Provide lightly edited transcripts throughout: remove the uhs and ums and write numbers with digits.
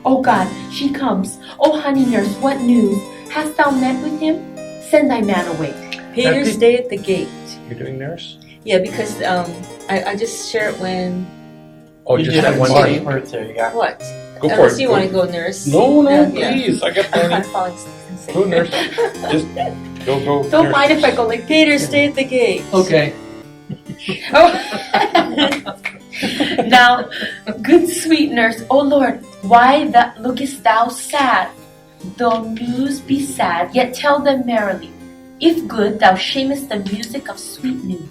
O God, she comes. O honey nurse, what news? Hast thou met with him? Send thy man away. Peter, stay at the gate. You're doing nurse? Yeah, because I just share it when... Oh, you just did that it one Mark's day? birthday, yeah. What? Go for Unless it. you want to go nurse. No, Yeah. please. I got I'm plenty. falling asleep. Go nurse. Just go Don't nurse. mind if I go like Peter, stay at the gate. Okay. Oh. Now, good sweet nurse, O Lord, why that lookest thou sad? Though news be sad, yet tell them merrily. If good, thou shamest the music of sweet news,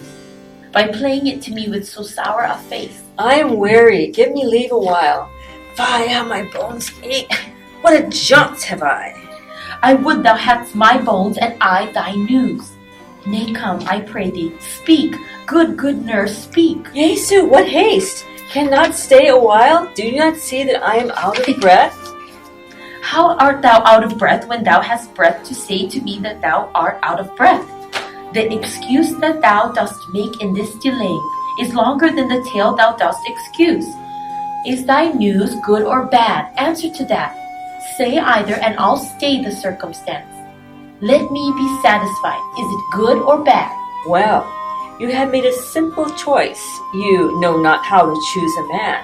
by playing it to me with so sour a face. I am weary. Give me leave a while. Fie, how my bones ache. What a jaunt have I. I would thou hadst my bones, and I thy news. Nay, come, I pray thee, speak, good nurse, speak. Jesu, what haste! Cannot stay a while? Do you not see that I am out of breath? How art thou out of breath when thou hast breath to say to me that thou art out of breath? The excuse that thou dost make in this delay is longer than the tale thou dost excuse. Is thy news good or bad? Answer to that. Say either, and I'll stay the circumstance. Let me be satisfied. Is it good or bad? Well, you have made a simple choice. You know not how to choose a man.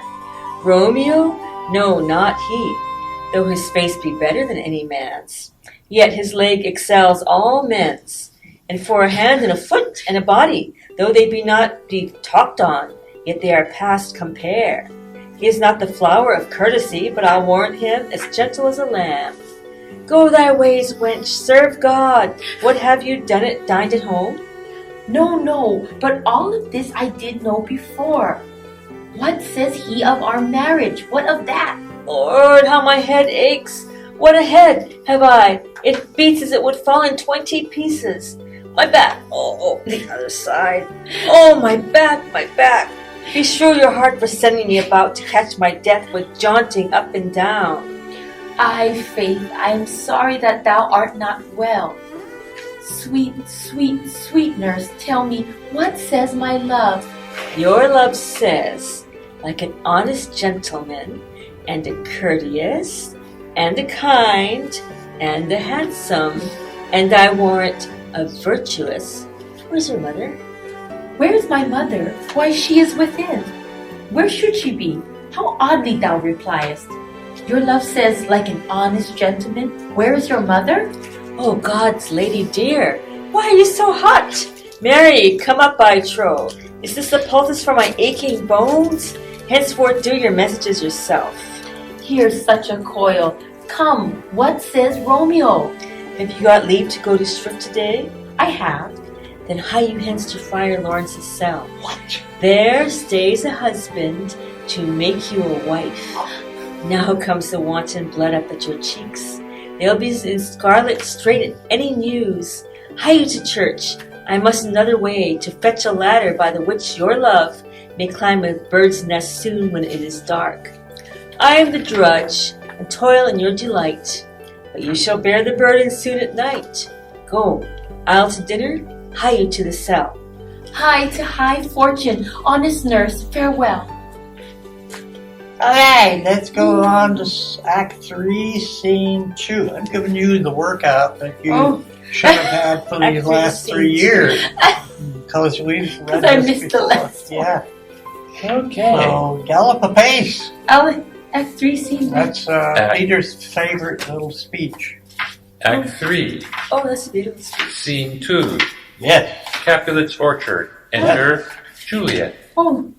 Romeo? No, not he. Though his face be better than any man's, yet his leg excels all men's. And for a hand and a foot and a body, though they be not be talked on, yet they are past compare. He is not the flower of courtesy, but I'll warrant him as gentle as a lamb. Go thy ways, wench, serve God. What have you done it, dined at home? No, but all of this I did know before. What says he of our marriage? What of that? Lord, how my head aches. What a head have I. It beats as it would fall in 20 pieces. My back, oh, the other side. Oh, my back. Be sure your heart for sending me about to catch my death with jaunting up and down. Ay, Faith, I am sorry that thou art not well. Sweet nurse, tell me, what says my love? Your love says, like an honest gentleman, and a courteous, and a kind, and a handsome, and I warrant a virtuous. Where's your mother? Where is my mother? Why, she is within. Where should she be? How oddly thou repliest. Your love says, like an honest gentleman. Where is your mother? Oh, God's lady dear, why are you so hot? Mary, come up, I trow. Is this the poultice for my aching bones? Henceforth do your messages yourself. Here's such a coil. Come, what says Romeo? Have you got leave to go to strict today? I have. Then hie you hence to Friar Lawrence's cell. What? There stays a husband to make you a wife. Now comes the wanton blood up at your cheeks. They'll be in scarlet straight at any news. Hie you to church. I must another way to fetch a ladder by the which your love may climb a bird's nest soon when it is dark. I am the drudge, and toil in your delight, but you shall bear the burden soon at night. Go, I'll to dinner, hie you to the cell. Hie to high fortune, honest nurse, farewell. Okay, let's go on to Act 3, Scene 2. I'm giving you the workout that you should have had for these last 3 years. Because we've read I this missed the before. last one. Yeah. Okay. So, gallop apace. Act 3, scene 1. That's Peter's favorite little speech. Act 3, Oh, that's beautiful. Scene 2, Yes. Capulet's Orchard. Enter Juliet. Oh,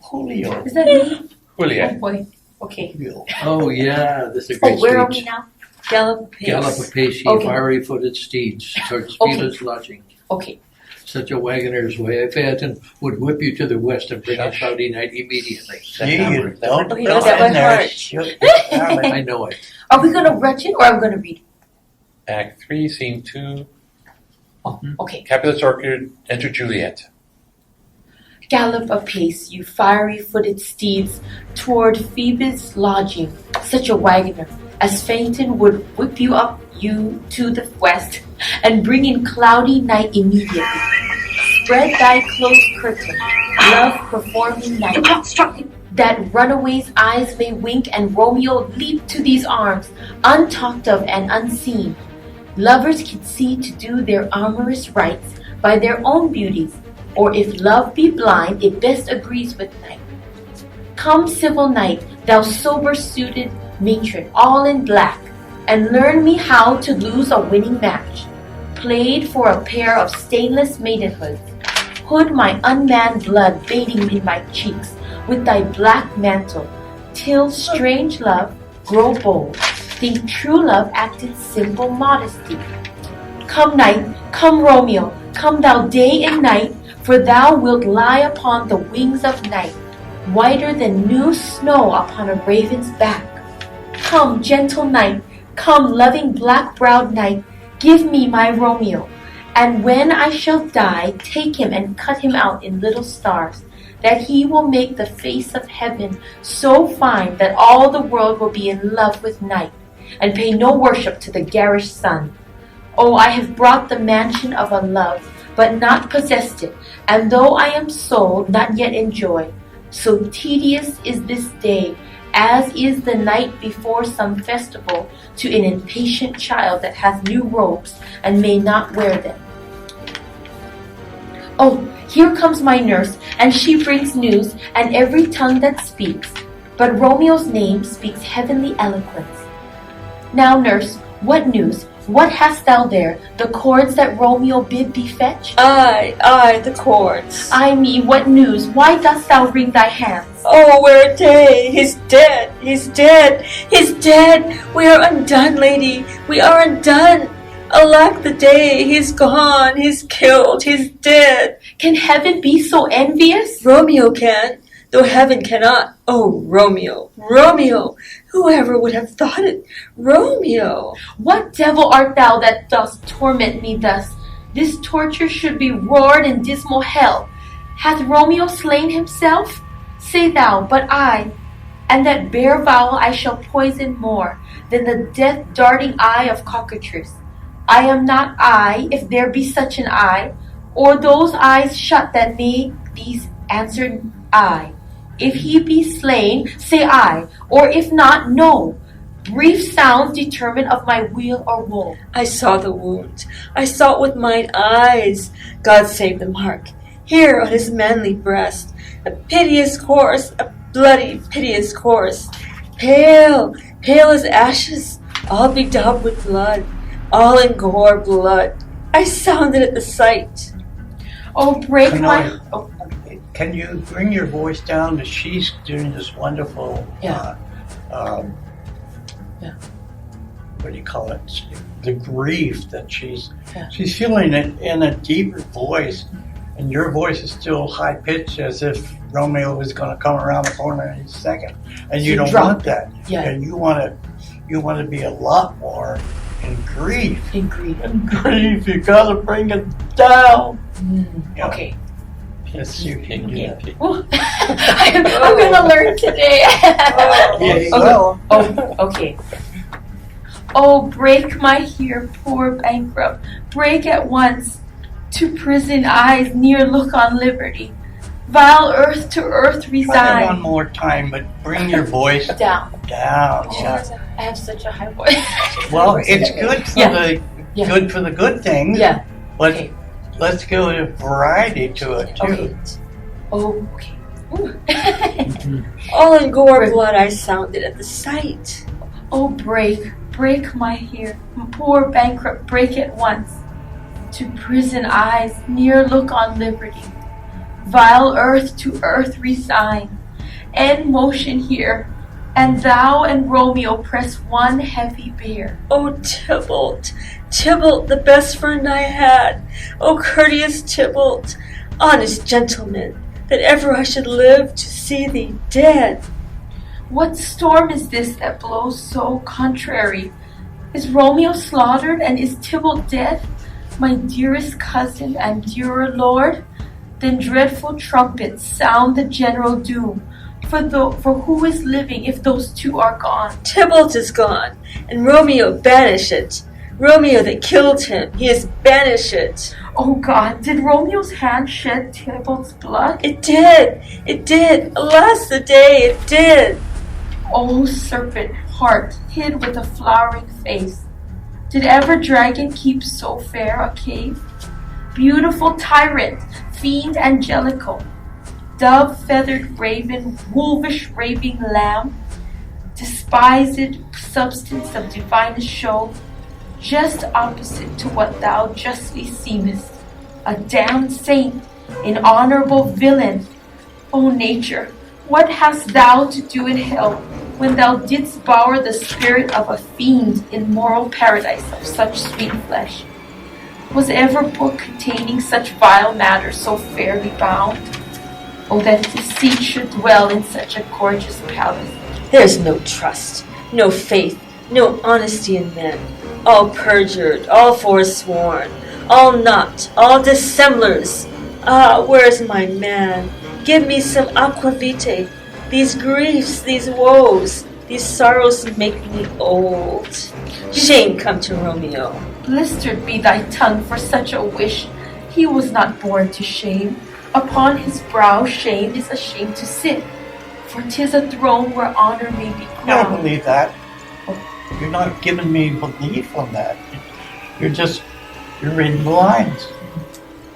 Julio. is that me? Oh Juliet. boy. Okay. Oh, yeah, this is a great Where are we speech. now? Gallop pace. Gallop apace, ye Okay. fiery-footed steeds, towards Okay. Felix' lodging. Okay. Such a wagoner's way I fed, and would whip you to the west and bring us Friday night immediately. You don't Okay, go that's that in by there. heart. You'll get out of it. I know it. Are we going to retch it or I'm going to read it? Act 3, Scene 2, Okay. Capulet's Orchard. Enter Juliet. Gallop apace, you fiery-footed steeds, toward Phoebus' lodging. Such a wagoner as Phaeton would whip you up you to the west, and bring in cloudy night immediately. Spread thy close curtain, love performing night, that runaway's eyes may wink, and Romeo leap to these arms, untalked of and unseen. Lovers can see to do their amorous rites by their own beauties, or if love be blind, it best agrees with night. Come, civil night, thou sober-suited matron, all in black, and learn me how to lose a winning match, played for a pair of stainless maidenhoods. Hood my unmanned blood bathing in my cheeks with thy black mantle, till strange love grow bold, think true love acted simple modesty. Come night, come Romeo, come thou day and night, for thou wilt lie upon the wings of night, whiter than new snow upon a raven's back. Come, gentle night, come, loving black-browed night, give me my Romeo, and when I shall die, take him and cut him out in little stars, that he will make the face of heaven so fine that all the world will be in love with night, and pay no worship to the garish sun. Oh, I have brought the mansion of a love, but not possessed it, and though I am sold, not yet enjoy. So tedious is this day, as is the night before some festival, to an impatient child that hath new robes, and may not wear them. Oh, here comes my nurse, and she brings news, and every tongue that speaks. But Romeo's name speaks heavenly eloquence. Now, nurse, what news? What hast thou there? The cords that Romeo bid thee fetch? Aye, the cords. Ay me, what news? Why dost thou wring thy hands? Oh, where a day! He's dead! He's dead! He's dead! We are undone, lady! We are undone! Alack the day! He's gone! He's killed! He's dead! Can heaven be so envious? Romeo can, though heaven cannot. Oh, Romeo! Romeo! Whoever would have thought it? Romeo! What devil art thou that dost torment me thus? This torture should be roared in dismal hell. Hath Romeo slain himself? Say thou, but I, and that bare vowel I shall poison more than the death-darting eye of cockatrice. I am not I, if there be such an eye, or those eyes shut that make these answered I. If he be slain, say I, or if not, no. Brief sounds determine of my weal or woe. I saw the wound. I saw it with mine eyes. God save the mark. Here on his manly breast, a piteous course, a bloody, piteous course. Pale, pale as ashes, all bedaubed with blood, all in gore blood. I sounded at the sight. Oh, break my... Oh. Can you bring your voice down? That she's doing this wonderful, Yeah. what do you call it? The grief that she's feeling it in a deeper voice, and your voice is still high pitched, as if Romeo is going to come around the corner any second, and you don't want that. Yeah. And you want to be a lot more in grief. In grief. In grief, you got to bring it down. Yeah. Okay. Yes, you can do that. I'm gonna learn today. Yes, well. Oh, okay. Oh, break my here, poor bankrupt. Break at once. To prison eyes near look on liberty. Vile earth to earth Try resign. that one more time, but bring your voice Down. down. Oh, Yeah. I have such a high voice. Well, it's good for good for the good things. Yeah. But Okay. let's give a variety to it too. Okay. Oh, okay. Ooh. All in gore blood I sounded at the sight. Oh, break my here, poor bankrupt, break at once. To prison eyes near look on liberty. Vile earth to earth resign. End motion here, and thou and Romeo press one heavy bier. Oh, Tybalt, Tybalt, the best friend I had. Oh, courteous Tybalt, honest gentleman, that ever I should live to see thee dead. What storm is this that blows so contrary? Is Romeo slaughtered, and is Tybalt dead? My dearest cousin and dearer lord? Then dreadful trumpets sound the general doom. For who is living if those two are gone? Tybalt is gone, and Romeo banished. Romeo that killed him, he is banished. Oh God, did Romeo's hand shed Tybalt's blood? It did. Alas the day, it did. Oh serpent heart hid with a flowering face, did ever dragon keep so fair a cave? Beautiful tyrant, fiend angelical, dove-feathered raven, wolvish raving lamb, despised substance of divinest show, just opposite to what thou justly seemest, a damned saint, an honorable villain. O nature, what hast thou to do in hell, when thou didst bower the spirit of a fiend in moral paradise of such sweet flesh? Was ever book containing such vile matter so fairly bound? Oh, that deceit should dwell in such a gorgeous palace. There is no trust, no faith, no honesty in men. All perjured, all forsworn, all not, all dissemblers. Ah, where is my man? Give me some aqua vitae. These griefs, these woes, these sorrows make me old. Shame come to Romeo. Blistered be thy tongue for such a wish. He was not born to shame. Upon his brow shame is ashamed to sit, for 'tis a throne where honor may be I don't crowned. believe that. You're not giving me belief on that. You're reading the lines.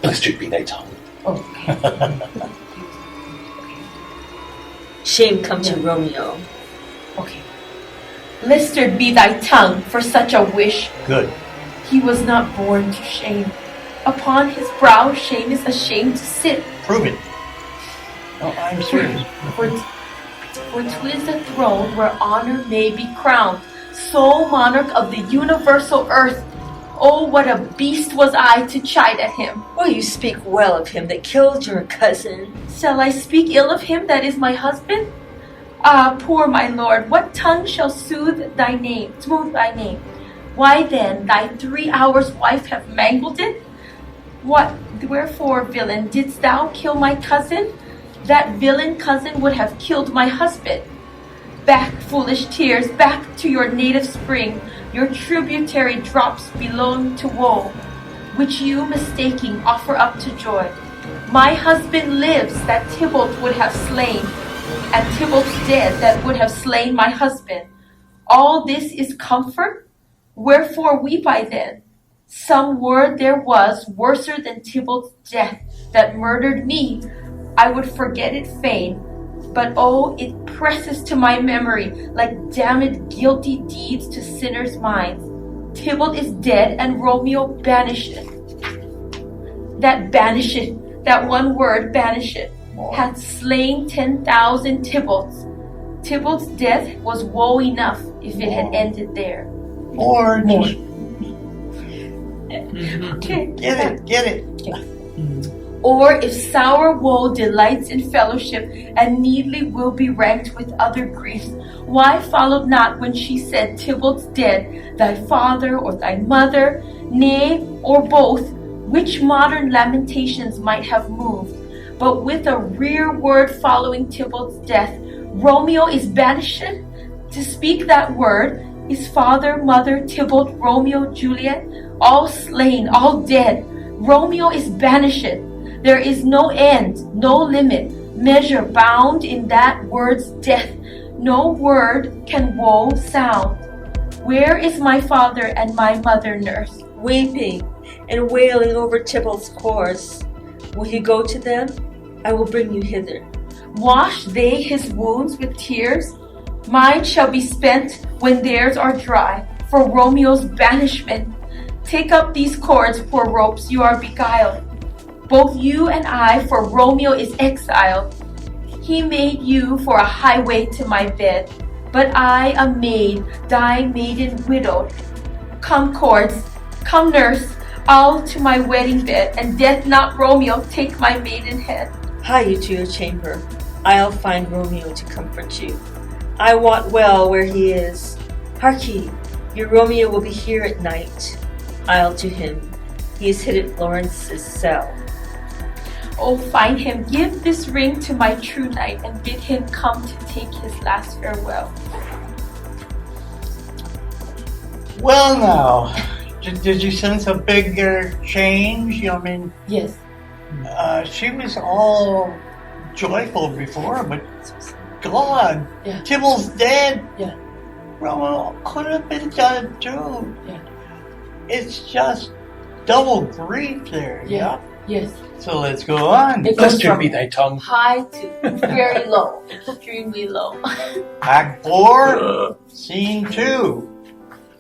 Blistered be thy tongue. Okay. Shame come to Romeo. Okay. Blistered be thy tongue for such a wish. Good. He was not born to shame. Upon his brow shame is ashamed to sit, Prove it. No, I'm serious. for 'twas a throne where honor may be crowned, sole monarch of the universal earth. Oh, what a beast was I to chide at him! Will you speak well of him that killed your cousin? Shall I speak ill of him that is my husband? Ah, poor my lord, what tongue shall smooth thy name? Why then, thy 3 hours wife have mangled it? What, wherefore, villain, didst thou kill my cousin? That villain cousin would have killed my husband. Back, foolish tears, back to your native spring. Your tributary drops belong to woe, which you, mistaking, offer up to joy. My husband lives that Tybalt would have slain, and Tybalt's dead that would have slain my husband. All this is comfort? Wherefore weep I then? Some word there was worser than Tybalt's death that murdered me. I would forget it fain, but oh, it presses to my memory like damned guilty deeds to sinners' minds. Tybalt is dead and Romeo banisheth. That one word, banisheth, hath slain 10,000 Tybalts. Tybalt's death was woe enough if it had ended there. Or just Okay. get it. Or if sour woe delights in fellowship, and needly will be ranked with other griefs, why followed not when she said, Tybalt's dead, thy father or thy mother, nay, or both, which modern lamentations might have moved? But with a rear word following Tybalt's death, Romeo is banished? To speak that word, is father, mother, Tybalt, Romeo, Juliet, all slain, all dead. Romeo is banished. There is no end, no limit, measure bound in that word's death. No word can woe sound. Where is my father and my mother, nurse? Weeping and wailing over Tybalt's corse. Will you go to them? I will bring you hither. Wash they his wounds with tears? Mine shall be spent when theirs are dry, for Romeo's banishment. Take up these cords, poor ropes, you are beguiled. Both you and I, for Romeo is exiled. He made you for a highway to my bed, but I, a maid, die maiden widowed. Come, cords, come, nurse, I'll to my wedding bed, and death not Romeo take my maiden head. Hie you to your chamber. I'll find Romeo to comfort you. I wot well where he is. Hark ye, your Romeo will be here at night. I'll to him. He is hid at Florence's cell. Oh, find him, give this ring to my true knight, and bid him come to take his last farewell. Well, now, did you sense a bigger change? I mean, Yes. she was all joyful before, but God, Yeah. Tybalt's dead. Yeah. Romeo could have been dead too. Yeah. It's just double grief there. Yeah. Yes. So let's go on. It goes Blessed from be thy tongue. high to very low, extremely low. Act 4, Scene 2.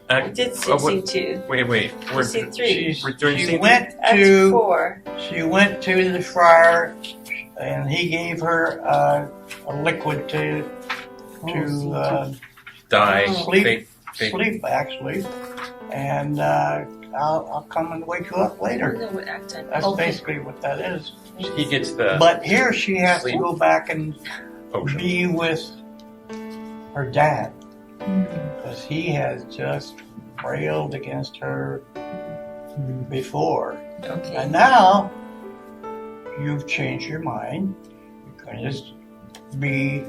I did see what- scene 2. Wait. We're Scene 3. we're doing She scene- went Act to 4. She went to the friar, and he gave her a liquid to die. sleep, Fate. sleep actually, and I'll come and wake you up I don't later. know what act I'm That's Okay. basically what that is. He gets the But here she has Sleep. to go back and potion. be with her dad, Mm. because he has just railed against her before. Okay. And now you've changed your mind. You're going to be,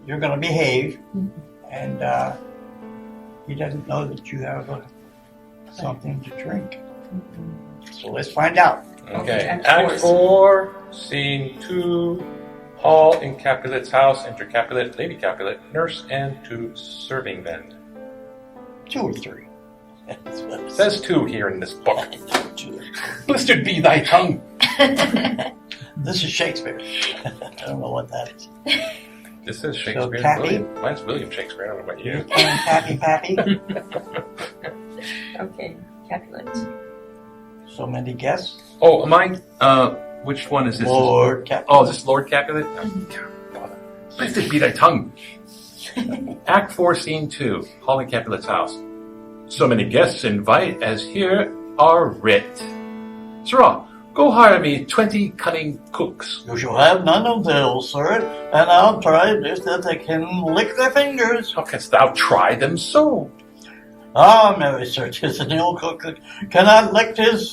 you're going to behave, and he doesn't know that you have something to drink. So let's find out. Okay. Act Act 4, Scene 2. Hall in Capulet's house. Enter Capulet, Lady Capulet, nurse, and 2 serving men. 2 or 3. That's what it It says 2 here in this book. Two. Blistered be thy tongue. This is Shakespeare. I don't know what that is. This is Shakespeare. Pappy? William. Mine's William Shakespeare. I don't know about you. And Pappy. Okay. Capulet. So many guests. Oh, mine. Which one is this? Lord Capulet. Oh, is this Lord Capulet? Oh, blistered be thy tongue. Act 4, Scene 2. Hall in Capulet's house. So many guests invite as here are writ. Sirrah, go hire me 20 cunning cooks. You shall have none of those, sir, and I'll try this that they can lick their fingers. How canst thou try them so? Ah, Mary, sir, 'tis an ill cook that cannot lick his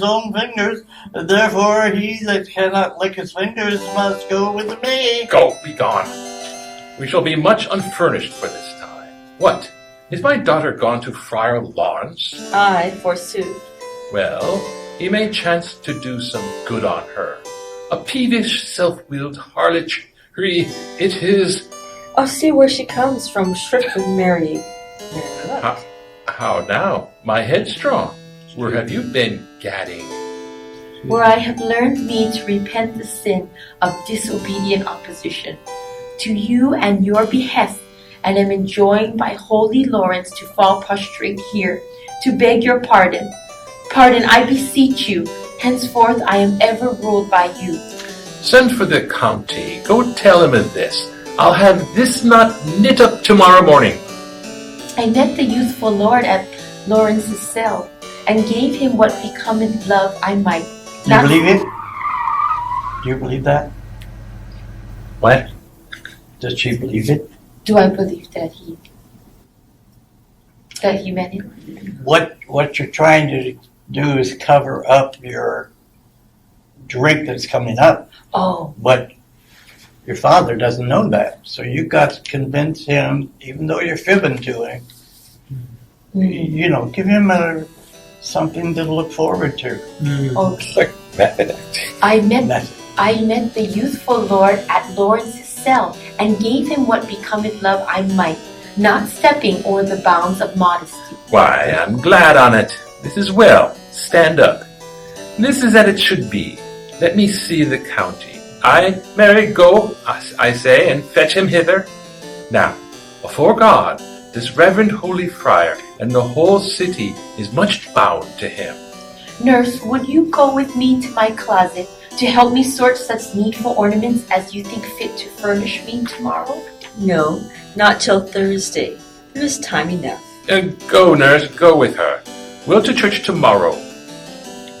own fingers. Therefore, he that cannot lick his fingers must go with me. Go, be gone. We shall be much unfurnished for this time. What? Is my daughter gone to Friar Lawrence? I, forsooth. Well, he may chance to do some good on her. A peevish, self-willed harlotry it is. I'll see where she comes from, shrift with Mary. How now, my headstrong? Where have you been gadding? Where I have learned me to repent the sin of disobedient opposition to you and your behest, and am enjoined by holy Lawrence to fall prostrate here, to beg your pardon. Pardon, I beseech you. Henceforth I am ever ruled by you. Send for the county. Go tell him of this. I'll have this knot knit up tomorrow morning. I met the youthful lord at Lawrence's cell, and gave him what becometh love I might. Do you believe it? Do you believe that? What? Does she believe it? Do I believe that he meant it? What you're trying to do is cover up your drink that's coming up, Oh, but your father doesn't know that. So you've got to convince him, even though you're fibbing to him, give him something to look forward to. okay. Like method acting. I met That's the youthful lord at Lawrence's cell, and gave him what becometh love I might, not stepping o'er the bounds of modesty. Why, I'm glad on it. This is well. Stand up. This is as it should be. Let me see the county. Mary, go, I say, and fetch him hither. Now, before God, this reverend holy friar and the whole city is much bound to him. Nurse, would you go with me to my closet to help me sort such needful ornaments as you think fit to furnish me tomorrow? No, not till Thursday. There is time enough. Go, nurse, go with her. We'll to church tomorrow.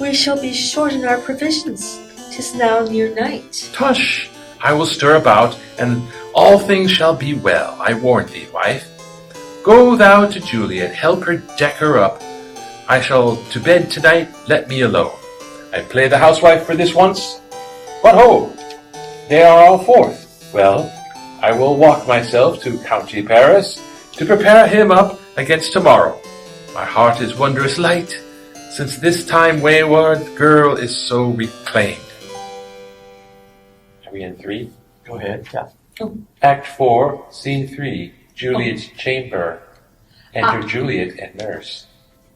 We shall be short in our provisions. 'Tis now near night. Tush, I will stir about, and all things shall be well, I warn thee, wife. Go thou to Juliet, help her deck her up. I shall to bed tonight, let me alone. I play the housewife for this once. But ho! They are all forth. Well, I will walk myself to County Paris to prepare him up against tomorrow. My heart is wondrous light, since this time wayward girl is so reclaimed. Are we in 3? Go ahead. Yeah. Act 4, Scene 3, Juliet's chamber. Enter Juliet and nurse.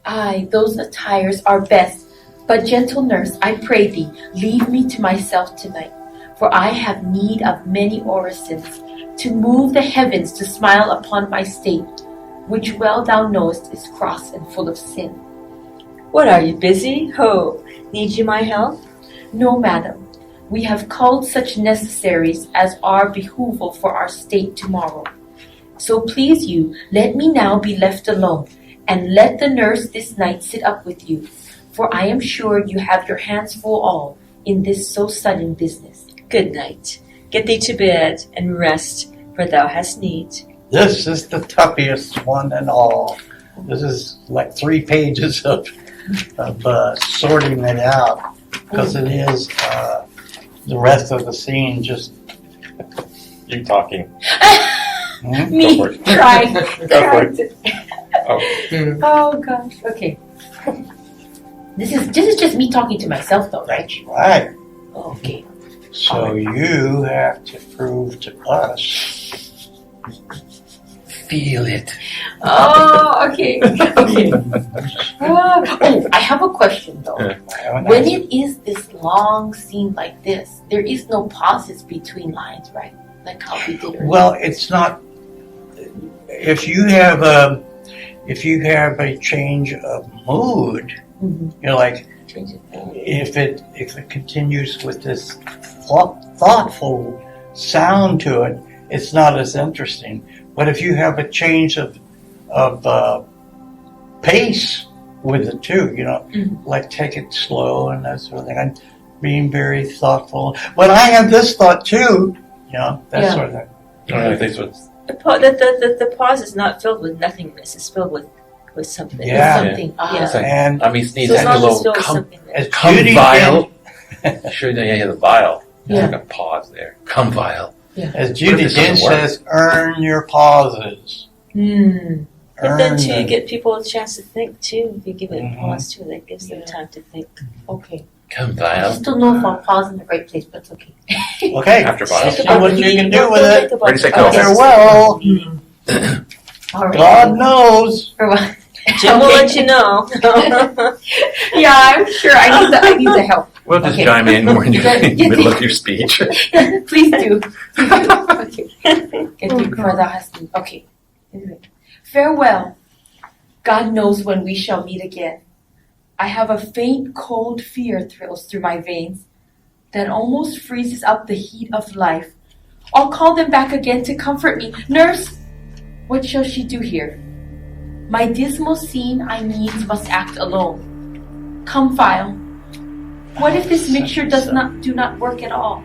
Aye, those attires are best. But gentle nurse, I pray thee, leave me to myself tonight. For I have need of many orisons, to move the heavens to smile upon my state, which well thou knowest is cross and full of sin. What, are you busy? Ho, need you my help? No, madam, we have culled such necessaries as are behooveful for our state tomorrow. So please you, let me now be left alone, and let the nurse this night sit up with you, for I am sure you have your hands full all in this so sudden business. Good night. Get thee to bed and rest, for thou hast need. This is the toughest one and all. This is like 3 pages of sorting it out, because it is the rest of the scene just You talking. Me Go for it. trying. Go for it. Oh. Oh gosh. Okay. This is just me talking to myself though, right? right. Okay. So you have to prove to us. Feel it. Oh, okay. Okay. Oh, I have a question though. When it is this long scene like this, there is no pauses between lines, right? Like how we did earlier. Well, it's not. If you have a change of mood, Mhm. you know, like Change it. if it continues with this thoughtful sound to it, it's not as interesting. But if you have a change of pace with it too, you know, Mhm. like take it slow and that sort of thing. I'm being very thoughtful. But I have this thought too, you know, that Yeah. sort of thing. I think so. The pause is not filled with nothingness. It's filled with something. It's Yeah. something. Yeah. It's like, And I mean, sneeze So as long as it's hello, filled with come, something there. as come Judy vile. Sure, then you hear the vile. There's Yeah. like a pause there. Come vile. As Judy this doesn't Dench work? says, earn your pauses. Hmm. But then Earn too, you them. get people a chance to think too. If you give it Mhm. a pause too, that gives them Yeah. time to think. Okay. Come I vile. just don't know if I'll pause in the right place, but it's okay. Okay, After vile. see what you can do with Don't it. think about Ready, set, it. go. Okay. Farewell. All right. God knows. Farewell. Jim will Okay. let you know. Yeah, I'm sure I need the help. We'll just Okay. chime in when you're in the middle of your speech. Please do. Okay. Get deep before thou hast need. Okay. Anyway. Farewell. God knows when we shall meet again. I have a faint, cold fear thrills through my veins that almost freezes up the heat of life. I'll call them back again to comfort me. Nurse, what shall she do here? My dismal scene I needs must act alone. Come, File. What if this mixture do not work at all?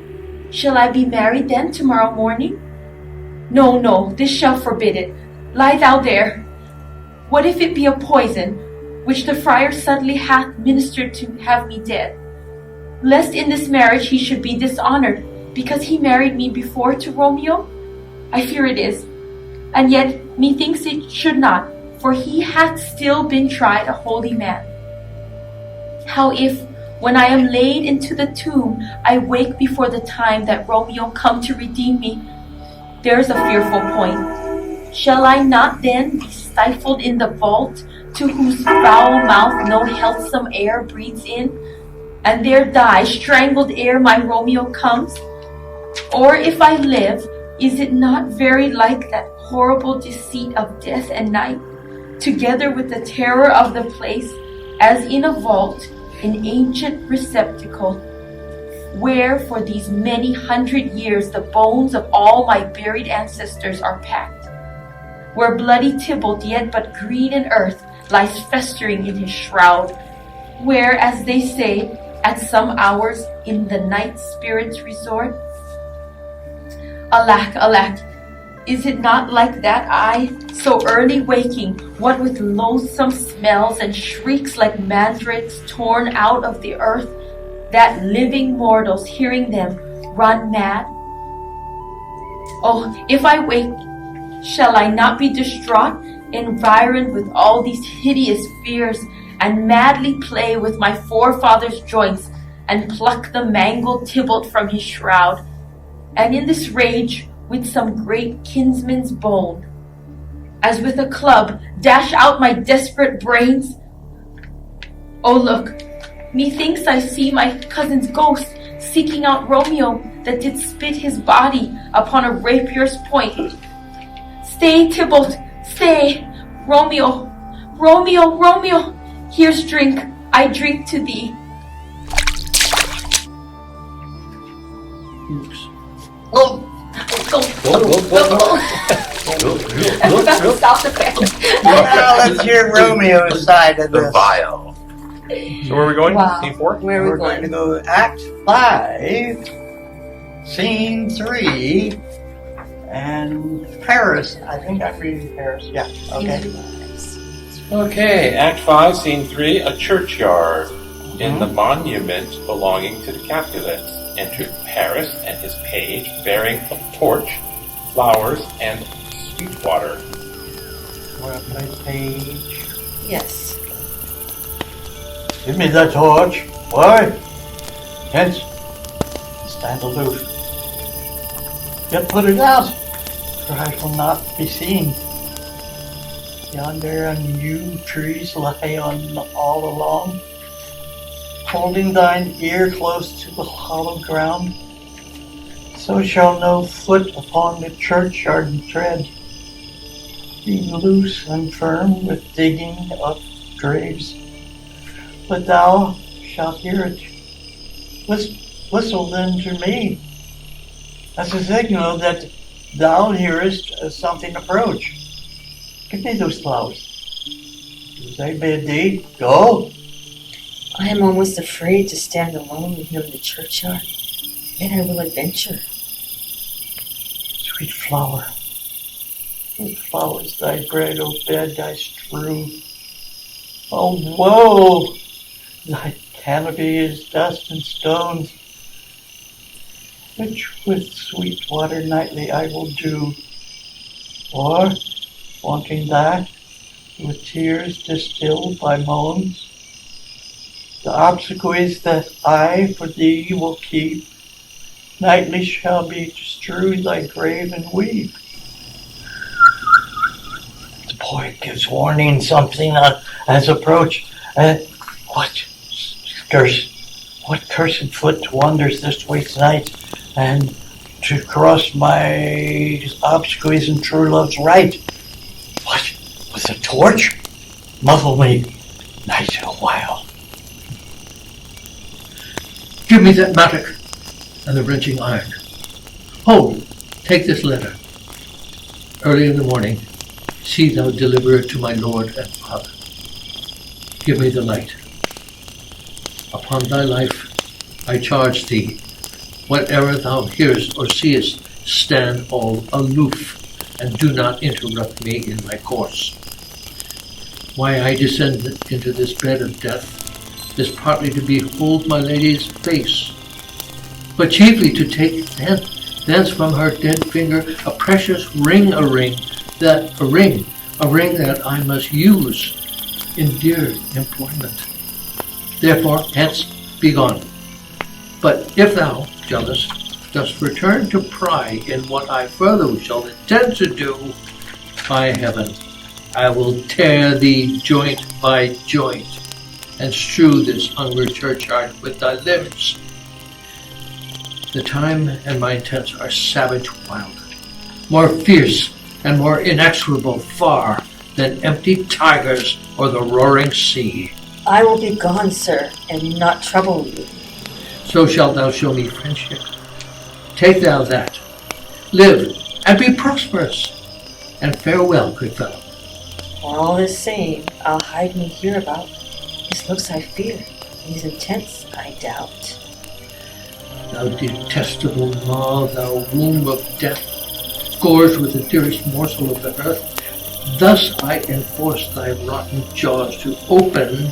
Shall I be married then tomorrow morning? No, no, this shall forbid it. Lie thou there. What if it be a poison, which the friar suddenly hath ministered to have me dead? Lest in this marriage he should be dishonored, because he married me before to Romeo? I fear it is. And yet methinks it should not, for he hath still been tried a holy man. How if, when I am laid into the tomb, I wake before the time that Romeo come to redeem me? There's a fearful point. Shall I not then be stifled in the vault, to whose foul mouth no healthsome air breathes in, and there die strangled ere my Romeo comes? Or if I live, is it not very like that horrible deceit of death and night, together with the terror of the place, as in a vault, an ancient receptacle, where for these many 100 years the bones of all my buried ancestors are packed, where bloody Tybalt, yet but green in earth, lies festering in his shroud, where, as they say, at some hours in the night spirits resort? Alack, alack, is it not like that I, so early waking, what with loathsome smells and shrieks like mandrakes torn out of the earth, that living mortals hearing them run mad? Oh, if I wake, shall I not be distraught, environed with all these hideous fears, and madly play with my forefather's joints, and pluck the mangled Tybalt from his shroud, and in this rage with some great kinsman's bone, as with a club dash out my desperate brains? Oh, look, methinks I see my cousin's ghost seeking out Romeo, that did spit his body upon a rapier's point. Stay, Tybalt, stay! Romeo, Romeo, Romeo! Here's drink, I drink to thee. Oops. Go, go, go, go, go. Stop the family. Now let's hear Romeo's side of The this. vial. So where are we going? Wow. Scene 4? Where are We're we going to going? go Act 5, Scene 3, and Paris. I think I'm reading Paris. Yeah, okay. Okay, Act 5, Scene 3, a churchyard. In the monument belonging to the Capulets entered Paris and his page bearing a torch, flowers, and sweet water. We're on my page. Yes. Give me the torch. Boy. Hence. Stand aloof. Yet put it out, for I shall not be seen. Yonder yew trees lie on all along, holding thine ear close to the hollow ground. So shall no foot upon the churchyard tread. Be loose and firm with digging up graves. But thou shalt hear it. Whistle then to me, as a signal that thou hearest something approach. Give me those flowers. As I bid thee, go. I am almost afraid to stand alone with him in the churchyard. Yet I will adventure. Sweet flower, with flowers thy bread, O bed, I strew. Oh, woe! Thy canopy is dust and stones, which with sweet water nightly I will do. Or, wanting that, with tears distilled by moans, the obsequies that I for thee will keep, nightly shall be to strew thy grave and weep. The poet gives warning something as approach. What cursed foot wanders this waste night, and to cross my obsequies and true love's right? What, with a torch? Muffle me, night a while. Give me that mattock and the wrenching iron. Hold, take this letter. Early in the morning, see thou deliver it to my lord and father. Give me the light. Upon thy life, I charge thee, whatever thou hearest or seest, stand all aloof, and do not interrupt me in my course. Why I descend into this bed of death is partly to behold my lady's face, but chiefly to take thence from her dead finger a precious ring, a ring that I must use in dear employment. Therefore, hence, be gone. But if thou, jealous, dost return to pry in what I further shall intend to do, by heaven, I will tear thee joint by joint, and strew this hungry churchyard with thy limbs. The time and my intents are savage wild, more fierce and more inexorable far than empty tigers or the roaring sea. I will be gone, sir, and not trouble you. So shalt thou show me friendship. Take thou that. Live and be prosperous. And farewell, good fellow. All the same, I'll hide me hereabout. His looks I fear, his intents I doubt. Thou detestable maw, thou womb of death, gorged with the dearest morsel of the earth, Thus I enforce thy rotten jaws to open,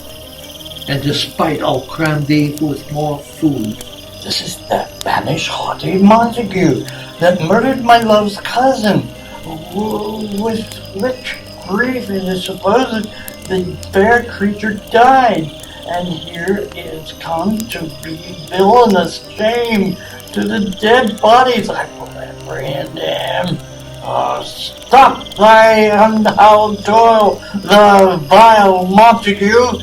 and despite I'll cram thee with more food. This is that banished haughty Montague that murdered my love's cousin. With which grief it is supposed the fair creature died, and here is come to be villainous shame to the dead bodies. I will apprehend him. Stop thy unhallowed toil, the vile Montague.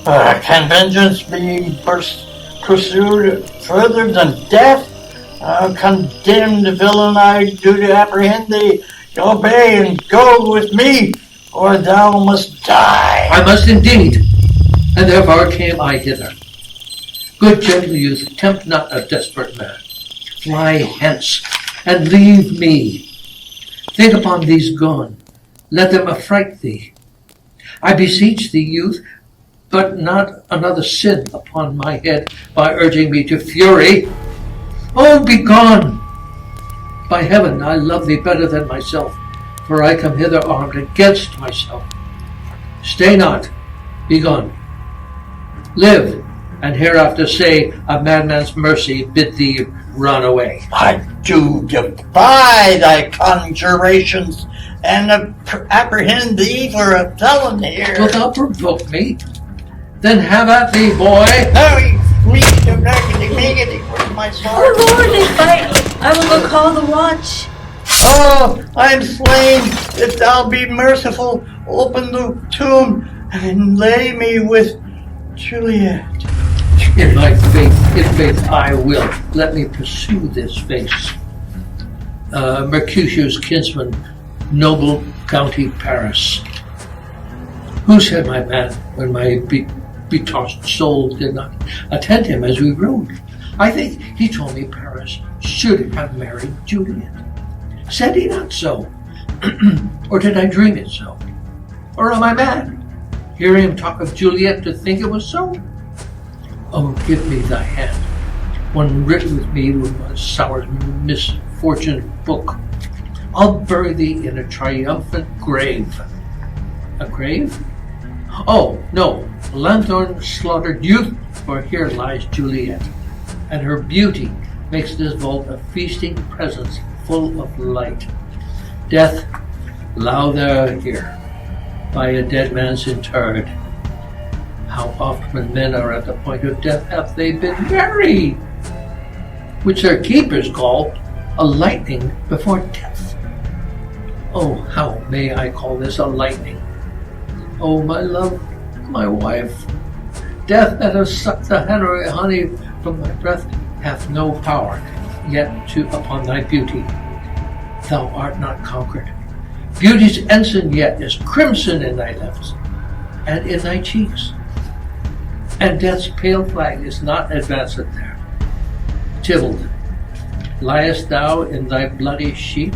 Can vengeance be pursued further than death? Condemned villain, I do to apprehend thee. Obey and go with me, or thou must die. I must indeed, and therefore came I hither. Good gentle youth, tempt not a desperate man. Fly hence, and leave me. Think upon these gone, let them affright thee. I beseech thee, youth, but not another sin upon my head by urging me to fury. Oh, be gone! By heaven, I love thee better than myself, for I come hither armed against myself. Stay not, be gone. Live, and hereafter say a madman's mercy bid thee run away. I do defy thy conjurations, and apprehend thee for a felon here. Wilt thou provoke me? Then have at thee, boy. No, he flees to negative with my sword. Oh Lord, they fight! I will go call the watch. Oh, I am slain. If thou be merciful, open the tomb and lay me with Juliet. In faith, I will. Let me pursue this face. Mercutio's kinsman, noble county Paris. Who said my man when my betossed soul did not attend him as we rode? I think he told me Paris should have married Juliet. Said he not so? Or did I dream it so? Or am I mad, hearing him talk of Juliet to think it was so? Oh, give me thy hand, one written with me with my sour misfortune book. I'll bury thee in a triumphant grave. A grave? Oh, no, lanthorn slaughtered youth, for here lies Juliet, and her beauty makes this vault a feasting presence full of light. Death, thou there here, by a dead man's interred. How oft when men are at the point of death have they been merry, which their keepers call a lightning before death. Oh, how may I call this a lightning? Oh, my love, my wife, death that has sucked the honey from my breath hath no power yet upon thy beauty. Thou art not conquered. Beauty's ensign yet is crimson in thy lips and in thy cheeks, and death's pale flag is not advanced there. Tybalt, liest thou in thy bloody sheet?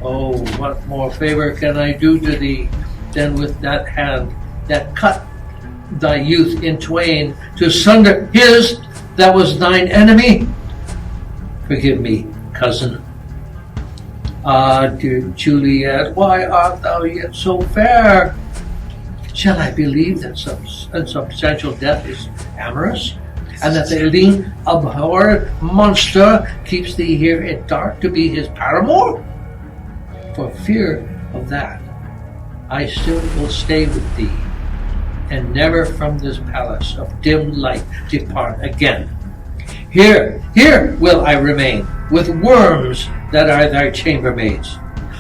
Oh, what more favor can I do to thee than with that hand that cut thy youth in twain to sunder his that was thine enemy? Forgive me, cousin. Ah, dear Juliet, why art thou yet so fair? Shall I believe that some unsubstantial death is amorous, and that the lean, abhorred monster keeps thee here in dark to be his paramour? For fear of that, I still will stay with thee, and never from this palace of dim light depart again. Here will I remain, with worms that are thy chambermaids.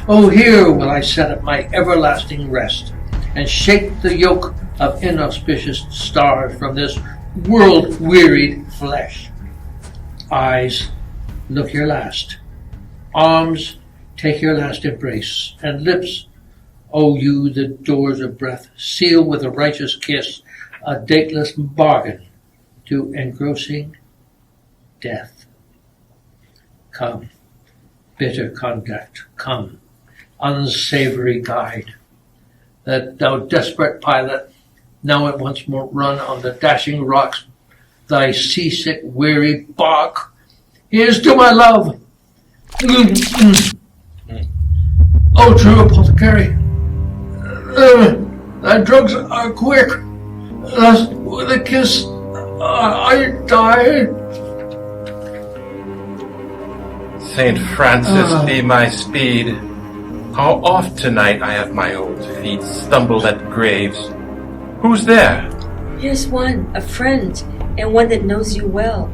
Oh, here will I set up my everlasting rest, and shake the yoke of inauspicious stars from this world-wearied flesh. Eyes, look your last. Arms, take your last embrace. And lips, O you, the doors of breath, seal with a righteous kiss a dateless bargain to engrossing death. Come, bitter conduct, come, unsavory guide, that thou desperate pilot, now at once more run on the dashing rocks, thy seasick, weary bark. Here's to my love. O true apothecary, That drugs are quick. Thus, with a kiss, I died. St. Francis be my speed. How oft tonight I have my old feet stumbled at graves. Who's there? Here's one, a friend, and one that knows you well.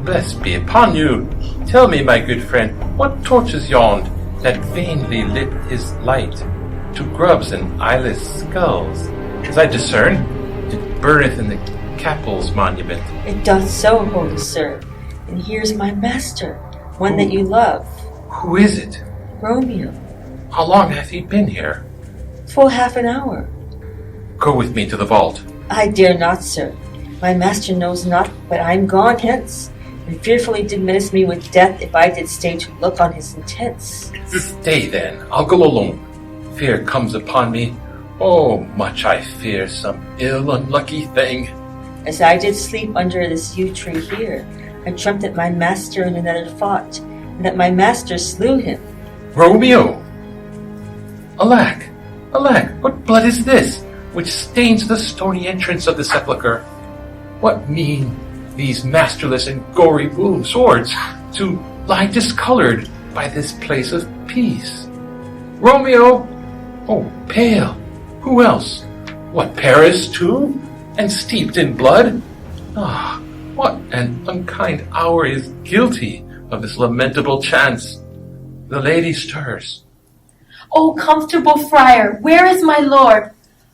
Blessed be upon you. Tell me, my good friend, what torches yond that vainly lit his light to grubs and eyeless skulls, as I discern, it burneth in the capel's monument. It doth so, holy sir. And here's my master, one that you love, Who is it? Romeo. How long hath he been here? Full half an hour. Go with me to the vault. I dare not, sir. My master knows not, but I am gone hence, and fearfully did menace me with death if I did stay to look on his intents. Stay then, I'll go alone. Fear comes upon me. Oh, much I fear some ill unlucky thing. As I did sleep under this yew tree here, I dreamt that my master and another fought, and that my master slew him. Romeo! Alack, alack, what blood is this, which stains the stony entrance of the sepulchre? What mean these masterless and gory swords to lie discolored by this place of peace? Romeo! Oh, pale! Who else? What, Paris too? And steeped in blood? Ah, what an unkind hour is guilty of this lamentable chance. The lady stirs. O comfortable friar, where is my lord?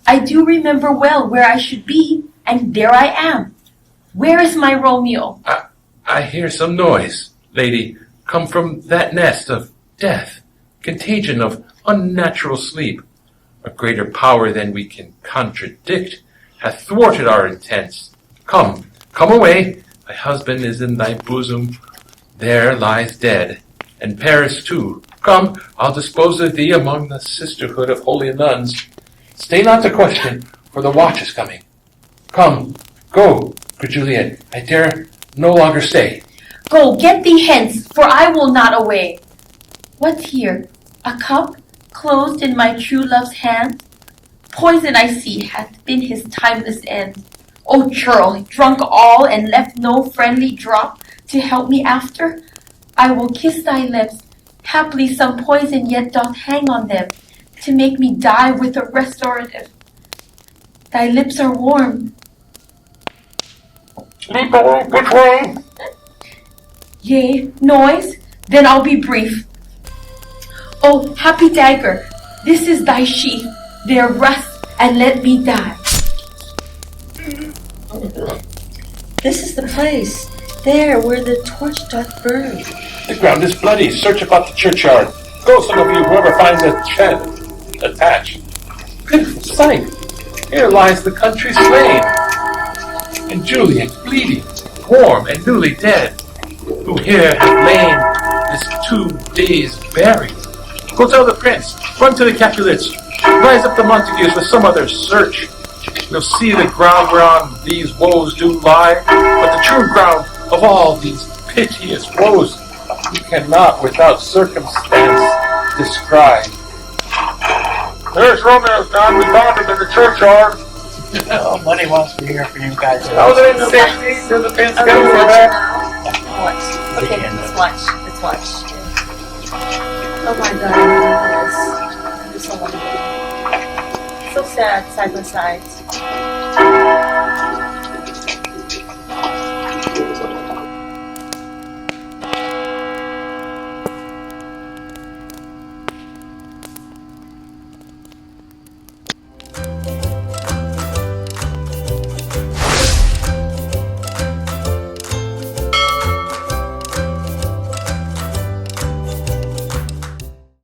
I do remember well where I should be, and there I am. Where is my Romeo? I hear some noise, lady, come from that nest of death, contagion of unnatural sleep. A greater power than we can contradict hath thwarted our intents. Come, come away. Thy husband is in thy bosom. There lies dead, and Paris too. Come, I'll dispose of thee among the sisterhood of holy nuns. Stay not to question, for the watch is coming. Come, go, good Juliet. I dare no longer stay. Go, get thee hence, for I will not away. What's here? A cup, closed in my true love's hand? Poison, I see, hath been his timeless end. O churl, drunk all, and left no friendly drop to help me after? I will kiss thy lips. Haply some poison yet doth hang on them, to make me die with a restorative. Thy lips are warm. Sleeper, which way? Yea, noise? Then I'll be brief. O happy dagger, this is thy sheath. There rest, and let me die. This is the place, there where the torch doth burn. The ground is bloody. Search about the churchyard. Go, some of you, whoever finds a shed attached. Pitiful sight. Here lies the country slain, and Juliet bleeding, warm and newly dead, who here hath lain this 2 days buried. Go tell the prince. Run to the Capulets. Rise up the Montagues with some other search. We'll see the ground whereon these woes do lie, but the true ground of all these piteous woes we cannot without circumstance describe. There's Romeo's gone. We found him in the churchyard. Oh, Buddy wants to hear from you guys. How was it in safety? Did the prince get him back? Watch. Okay, let's watch. Let's watch. Oh my god, I love this. I just so wonderful. So sad, side by side.